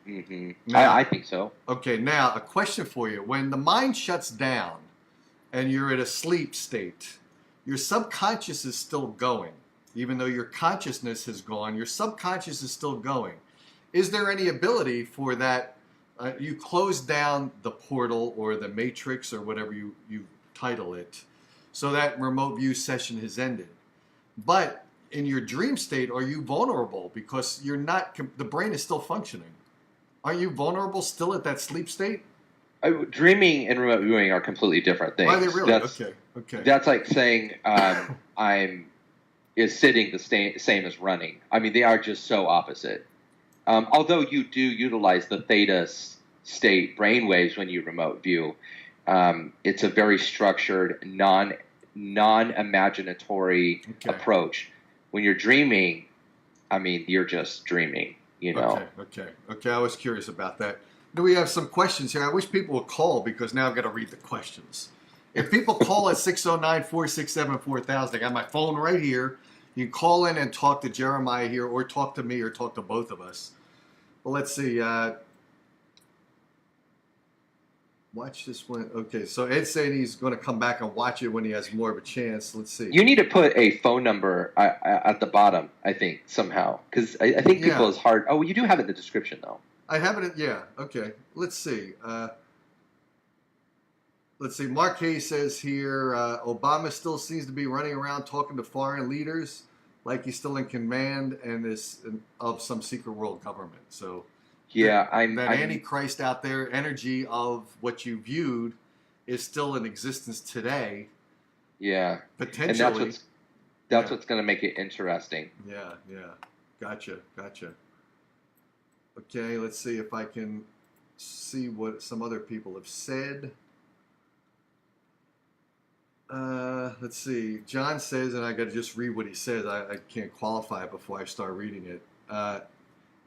[SPEAKER 2] Mm-hmm. Now, I think so.
[SPEAKER 1] Okay, now a question for you. When the mind shuts down and you're at a sleep state, your subconscious is still going. Even though your consciousness has gone, your subconscious is still going. Is there any ability for that? You close down the portal or the matrix or whatever you title it, so that remote view session has ended. But in your dream state, are you vulnerable because the brain is still functioning? Are you vulnerable still at that sleep state?
[SPEAKER 2] Dreaming and remote viewing are completely different things.
[SPEAKER 1] Are they really? Okay.
[SPEAKER 2] That's like saying is sitting the same as running. I mean, they are just so opposite. Although you do utilize the theta state brainwaves when you remote view, it's a very structured, non-imaginatory approach. When you're dreaming, I mean, you're just dreaming,
[SPEAKER 1] Okay. I was curious about that. Do we have some questions here? I wish people would call because now I've got to read the questions. If people call at 609-467-4000, I got my phone right here. You can call in and talk to Jeremiah here, or talk to me, or talk to both of us. Well, let's see. Watch this one. Okay, so Ed's saying he's going to come back and watch it when he has more of a chance. Let's see.
[SPEAKER 2] You need to put a phone number at the bottom, I think, somehow. Because I think people is hard. Oh, you do have it in the description, though.
[SPEAKER 1] I have it. Yeah. Okay. Let's see. Let's see. Mark Hayes says here, Obama still seems to be running around talking to foreign leaders like he's still in command and is of some secret world government. So
[SPEAKER 2] yeah,
[SPEAKER 1] that Antichrist out there, energy of what you viewed, is still in existence today.
[SPEAKER 2] Yeah,
[SPEAKER 1] potentially.
[SPEAKER 2] And that's what's going to make it interesting.
[SPEAKER 1] Yeah. Gotcha. Okay, let's see if I can see what some other people have said. Let's see. John says, and I got to just read what he says. I can't qualify it before I start reading it.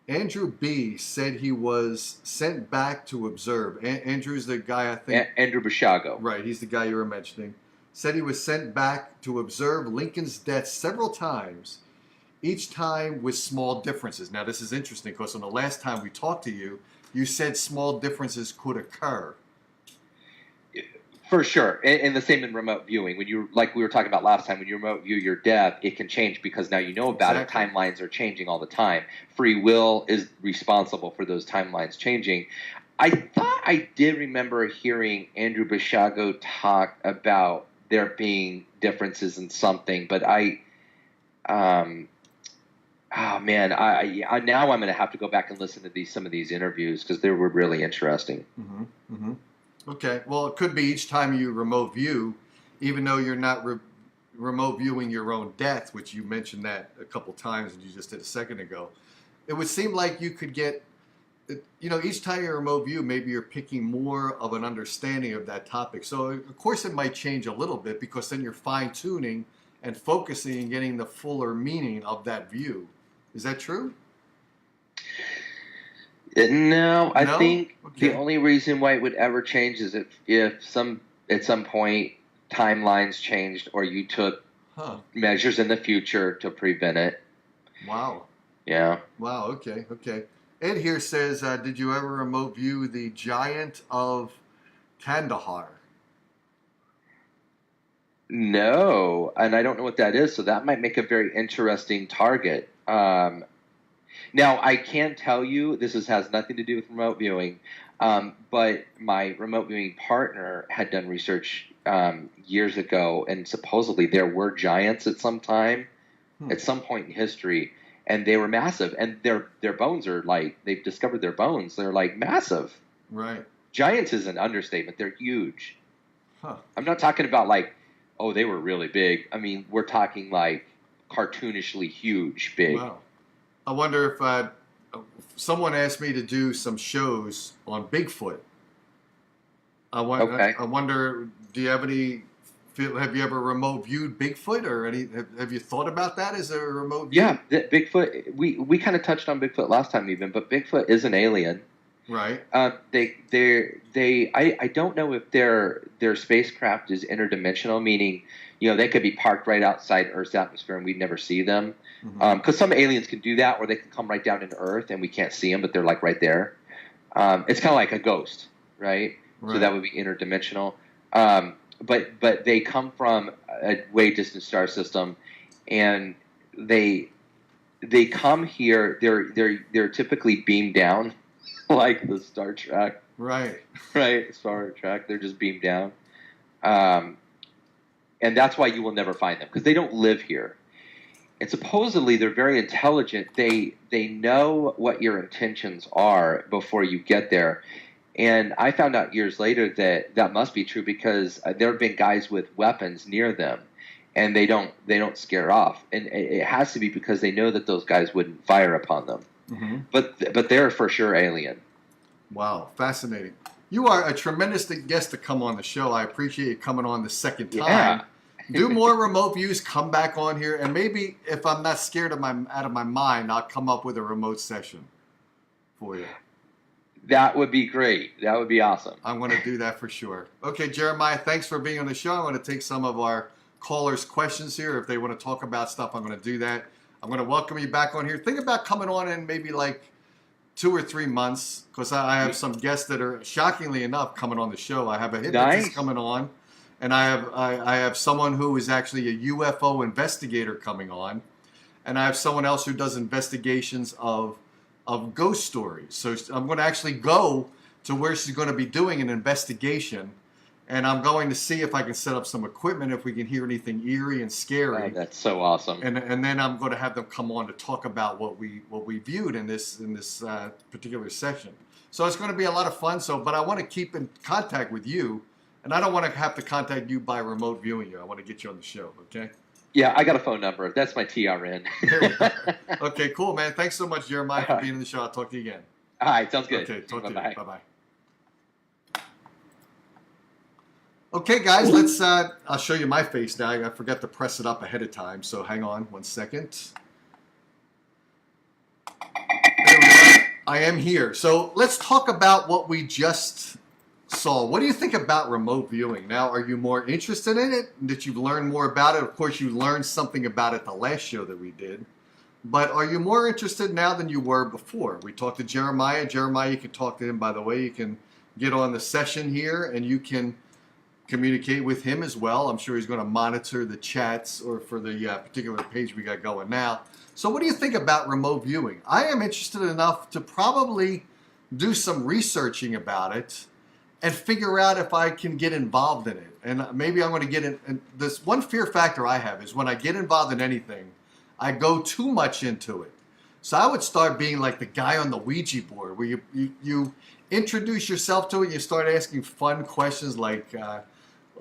[SPEAKER 1] Andrew B. said he was sent back to observe. Andrew's the guy, I think.
[SPEAKER 2] Andrew Basiago.
[SPEAKER 1] Right, he's the guy you were mentioning. Said he was sent back to observe Lincoln's death several times, each time with small differences. Now, this is interesting because on the last time we talked to you, you said small differences could occur.
[SPEAKER 2] For sure, and the same in remote viewing. When you, like we were talking about last time, when you remote view your death, it can change because now you know about it. Timelines are changing all the time. Free will is responsible for those timelines changing. I thought I did remember hearing Andrew Basiago talk about there being differences in something, but oh man, now I'm going to have to go back and listen to some of these interviews because they were really interesting.
[SPEAKER 1] Okay, well, it could be each time you remote view, even though you're not remote viewing your own death, which you mentioned that a couple times and you just did a second ago. It would seem like you could get, each time you remote view, maybe you're picking more of an understanding of that topic. So, of course, it might change a little bit because then you're fine-tuning and focusing and getting the fuller meaning of that view. Is that true?
[SPEAKER 2] No, I think the only reason why it would ever change is if at some point timelines changed or you took measures in the future to prevent it.
[SPEAKER 1] Wow.
[SPEAKER 2] Yeah.
[SPEAKER 1] Wow. Okay. Ed here says, did you ever remote view the giant of Kandahar?
[SPEAKER 2] No, and I don't know what that is, so that might make a very interesting target. Now, I can tell you, this has nothing to do with remote viewing, but my remote viewing partner had done research years ago, and supposedly there were giants at some time, at some point in history, and they were massive, and their bones are like, they've discovered their bones, they're like massive.
[SPEAKER 1] Right.
[SPEAKER 2] Giants is an understatement. They're huge. I'm not talking about like, oh, they were really big. I mean, we're talking like cartoonishly huge, big.
[SPEAKER 1] Wow. I wonder if someone asked me to do some shows on Bigfoot. I wonder, do you have any? Have you ever remote viewed Bigfoot or any? Have you thought about that as a remote view?
[SPEAKER 2] Yeah, Bigfoot. We kind of touched on Bigfoot last time, even, but Bigfoot is an alien.
[SPEAKER 1] Right.
[SPEAKER 2] I don't know if their spacecraft is interdimensional, meaning they could be parked right outside Earth's atmosphere and we'd never see them. Because some aliens can do that, or they can come right down into Earth and we can't see them, but they're like right there. It's kind of like a ghost, right? So that would be interdimensional. But they come from a way distant star system, and they come here. They're typically beamed down, like the Star Trek.
[SPEAKER 1] Right.
[SPEAKER 2] Star Trek. They're just beamed down, and that's why you will never find them because they don't live here. And supposedly they're very intelligent. They know what your intentions are before you get there. And I found out years later that must be true because there have been guys with weapons near them, and they don't scare off. And it has to be because they know that those guys wouldn't fire upon them. But they're for sure alien.
[SPEAKER 1] Wow, fascinating. You are a tremendous guest to come on the show. I appreciate you coming on the second time.
[SPEAKER 2] Yeah.
[SPEAKER 1] Do more remote views, come back on here, and maybe if I'm not scared out of my mind, I'll come up with a remote session for you.
[SPEAKER 2] That would be great. That would be awesome.
[SPEAKER 1] I'm going to do that for sure. Okay, Jeremiah, thanks for being on the show. I'm going to take some of our callers' questions here. If they want to talk about stuff, I'm going to do that. I'm going to welcome you back on here. Think about coming on in maybe like 2 or 3 months, because I have some guests that are shockingly enough coming on the show. I have a hypnotist coming on, and I have someone who is actually a UFO investigator coming on, and I have someone else who does investigations of ghost stories. So I'm going to actually go to where she's going to be doing an investigation, and I'm going to see if I can set up some equipment, if we can hear anything eerie and scary.
[SPEAKER 2] Oh, that's so awesome.
[SPEAKER 1] And then I'm going to have them come on to talk about what we viewed in this particular session. So it's going to be a lot of fun. But I want to keep in contact with you, and I don't want to have to contact you by remote viewing you. I want to get you on the show. Okay.
[SPEAKER 2] Yeah, I got a phone number. That's my TRN.
[SPEAKER 1] Okay, cool, man. Thanks so much, Jeremiah, for being on the show. I'll talk to you again.
[SPEAKER 2] All right, sounds good.
[SPEAKER 1] Okay, talk to you.
[SPEAKER 2] Bye-bye.
[SPEAKER 1] Bye-bye. Okay, guys, let's. I'll show you my face now. I forgot to press it up ahead of time, so hang on 1 second. There we are. I am here. So let's talk about what we just saw. What do you think about remote viewing? Now, are you more interested in it? Did you learn more about it? Of course, you learned something about it the last show that we did. But are you more interested now than you were before? We talked to Jeremiah. Jeremiah, you can talk to him, by the way. You can get on the session here, and you can communicate with him as well. I'm sure he's going to monitor the chats or for the particular page we got going now. So what do you think about remote viewing? I am interested enough to probably do some researching about it and figure out if I can get involved in it. And maybe I'm going to get in. And this one fear factor I have is when I get involved in anything, I go too much into it. So I would start being like the guy on the Ouija board where you introduce yourself to it. You start asking fun questions like,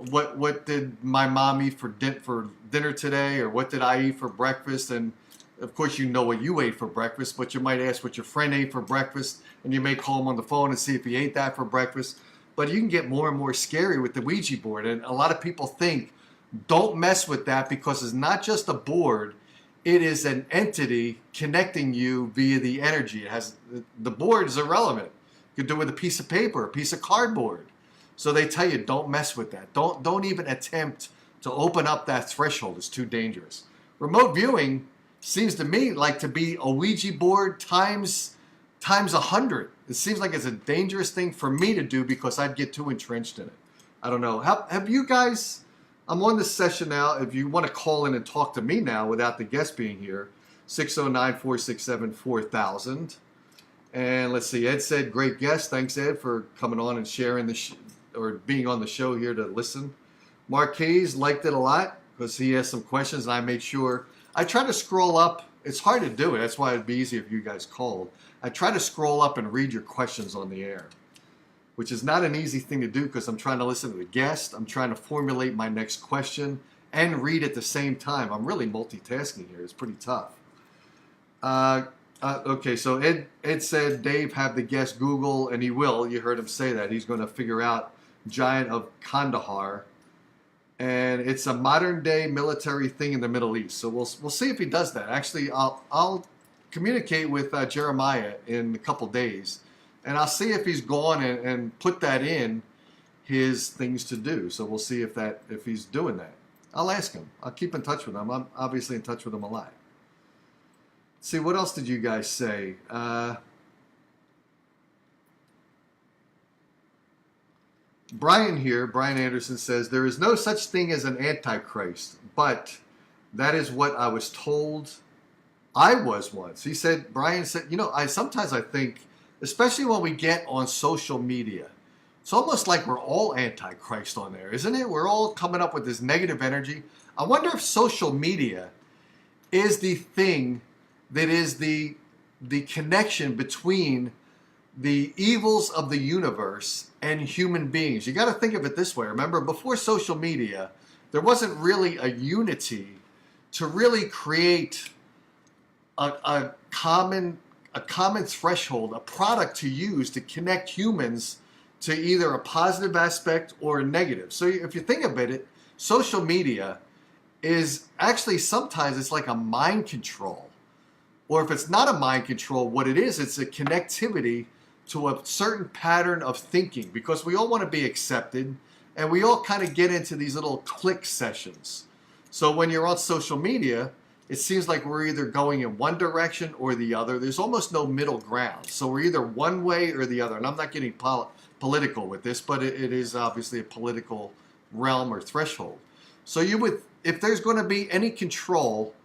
[SPEAKER 1] what did my mom eat for dinner today, or what did I eat for breakfast? And of course you know what you ate for breakfast, but you might ask what your friend ate for breakfast, and you may call him on the phone and see if he ate that for breakfast. But you can get more and more scary with the Ouija board, and a lot of people think don't mess with that because it's not just a board, it is an entity connecting you via the energy. The board is irrelevant. You could do it with a piece of paper, a piece of cardboard. So they tell you don't mess with that. Don't even attempt to open up that threshold. It's too dangerous. Remote viewing seems to me like to be a Ouija board times 100. It seems like it's a dangerous thing for me to do because I'd get too entrenched in it. I don't know. Have you guys? I'm on this session now. If you want to call in and talk to me now without the guest being here, 609-467-4000. And let's see. Ed said, "Great guest. Thanks, Ed, for coming on and sharing or being on the show here to listen." Marquise liked it a lot because he asked some questions, and I made sure. I try to scroll up. It's hard to do it. That's why it'd be easy if you guys called. I try to scroll up and read your questions on the air, which is not an easy thing to do because I'm trying to listen to the guest. I'm trying to formulate my next question and read at the same time. I'm really multitasking here. It's pretty tough. Okay, so Ed said, "Dave, have the guest Google," and he will. You heard him say that. He's going to figure out Giant of Kandahar. And it's a modern-day military thing in the Middle East. So we'll see if he does that. Actually, I'll communicate with Jeremiah in a couple days, and I'll see if he's gone and put that in his things to do. So we'll see if he's doing that. I'll ask him. I'll keep in touch with him. I'm obviously in touch with him a lot. Let's see, what else did you guys say? Brian Anderson says, "There is no such thing as an antichrist, but that is what I was told I was once." Brian said, sometimes I think, especially when we get on social media, it's almost like we're all antichrist on there, isn't it? We're all coming up with this negative energy. I wonder if social media is the thing that is the connection between the evils of the universe and human beings. You got to think of it this way. Remember, before social media, there wasn't really a unity to really create a common threshold, a product to use to connect humans to either a positive aspect or a negative. So if you think about it, social media is actually sometimes it's like a mind control. Or if it's not a mind control, what it is, it's a connectivity to a certain pattern of thinking, because we all want to be accepted, and we all kind of get into these little click sessions. So when you're on social media, it seems like we're either going in one direction or the other. There's almost no middle ground. So we're either one way or the other. And I'm not getting political with this, but it is obviously a political realm or threshold. So if there's going to be any control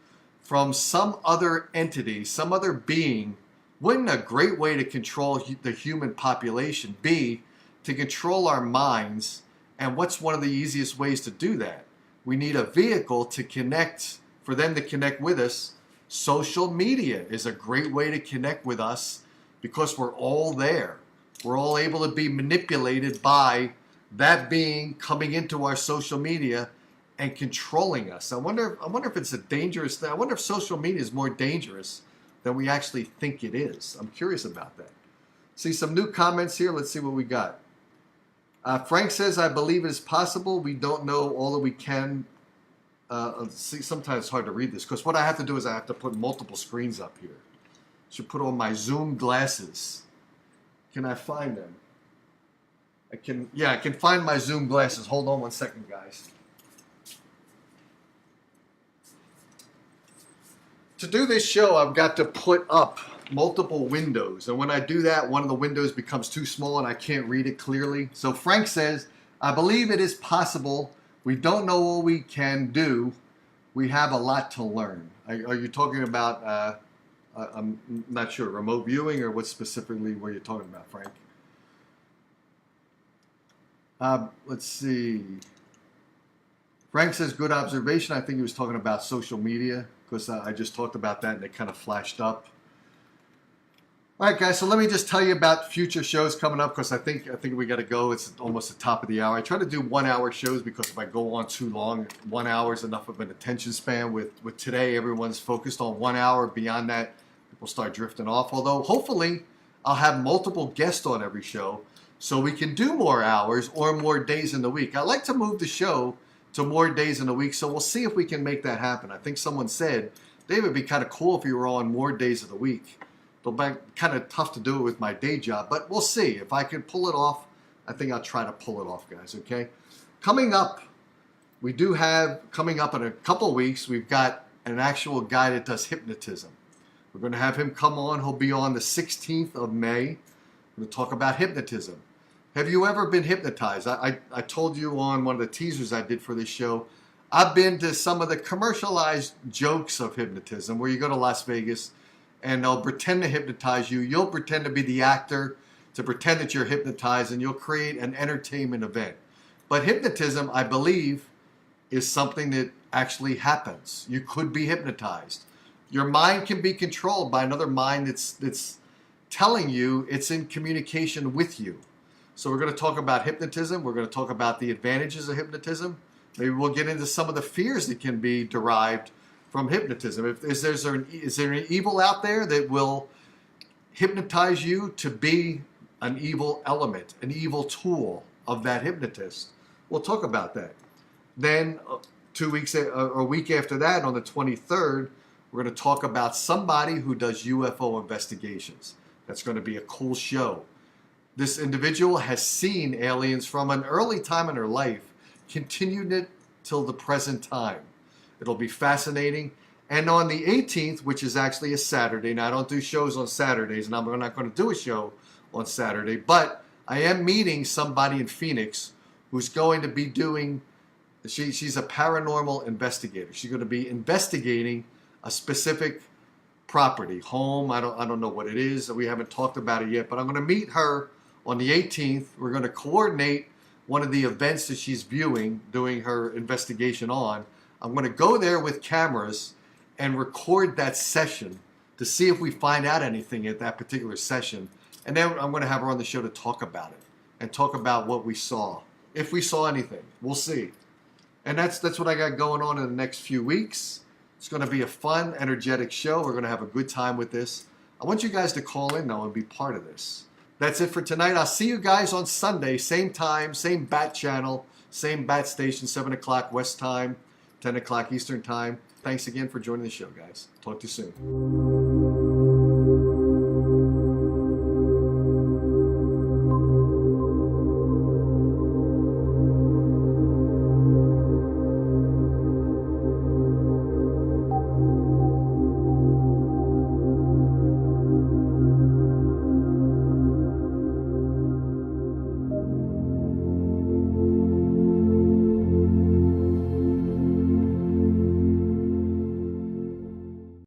[SPEAKER 1] from some other entity, some other being, wouldn't a great way to control the human population be to control our minds? And what's one of the easiest ways to do that? We need a vehicle to connect, for them to connect with us. Social media is a great way to connect with us because we're all there. We're all able to be manipulated by that being coming into our social media and controlling us. I wonder if it's a dangerous thing. I wonder if social media is more dangerous than we actually think it is. I'm curious about that. See some new comments here. Let's see what we got. Frank says, I believe it is possible. We don't know all that we can. See, sometimes it's hard to read this because what I have to do is I have to put multiple screens up here. I should put on my Zoom glasses. Can I find them? I can find my Zoom glasses. Hold on one second, guys. To do this show, I've got to put up multiple windows. And when I do that, one of the windows becomes too small and I can't read it clearly. So Frank says, I believe it is possible. We don't know what we can do. We have a lot to learn. Are you talking about, I'm not sure, remote viewing, or what specifically were you talking about, Frank? Let's see. Frank says, good observation. I think he was talking about social media because I just talked about that and it kind of flashed up. All right, guys, so let me just tell you about future shows coming up because I think we got to go. It's almost the top of the hour. I try to do 1 hour shows because if I go on too long, 1 hour is enough of an attention span. With today, everyone's focused on 1 hour. Beyond that, people start drifting off. Although, hopefully, I'll have multiple guests on every show so we can do more hours or more days in the week. I like to move the show to more days in the week, so we'll see if we can make that happen. I think someone said, Dave, it'd be kind of cool if you were on more days of the week. It'll be kind of tough to do it with my day job, but we'll see. If I can pull it off, I think I'll try to pull it off, guys, okay? Coming up, coming up in a couple of weeks, we've got an actual guy that does hypnotism. We're going to have him come on. He'll be on the 16th of May. We're going to talk about hypnotism. Have you ever been hypnotized? I told you on one of the teasers I did for this show, I've been to some of the commercialized jokes of hypnotism where you go to Las Vegas and they'll pretend to hypnotize you. You'll pretend to be the actor to pretend that you're hypnotized, and you'll create an entertainment event. But hypnotism, I believe, is something that actually happens. You could be hypnotized. Your mind can be controlled by another mind that's telling you it's in communication with you. So we're going to talk about hypnotism. We're going to talk about the advantages of hypnotism. Maybe we'll get into some of the fears that can be derived from hypnotism. Is there an evil out there that will hypnotize you to be an evil element, an evil tool of that hypnotist? We'll talk about that. Then 2 weeks or a week after that, on the 23rd, we're going to talk about somebody who does UFO investigations. That's going to be a cool show. This individual has seen aliens from an early time in her life, continued it till the present time. It'll be fascinating. And on the 18th, which is actually a Saturday, now I don't do shows on Saturdays, and I'm not going to do a show on Saturday, but I am meeting somebody in Phoenix who's going to be doing, she's a paranormal investigator. She's going to be investigating a specific property, home. I don't know what it is. We haven't talked about it yet, but I'm going to meet her on the 18th. We're going to coordinate one of the events that she's viewing, doing her investigation on. I'm going to go there with cameras and record that session to see if we find out anything at that particular session. And then I'm going to have her on the show to talk about it and talk about what we saw. If we saw anything, we'll see. And that's what I got going on in the next few weeks. It's going to be a fun, energetic show. We're going to have a good time with this. I want you guys to call in, though, and be part of this. That's it for tonight. I'll see you guys on Sunday, same time, same bat channel, same bat station, 7 o'clock West time, 10 o'clock Eastern time. Thanks again for joining the show, guys. Talk to you soon.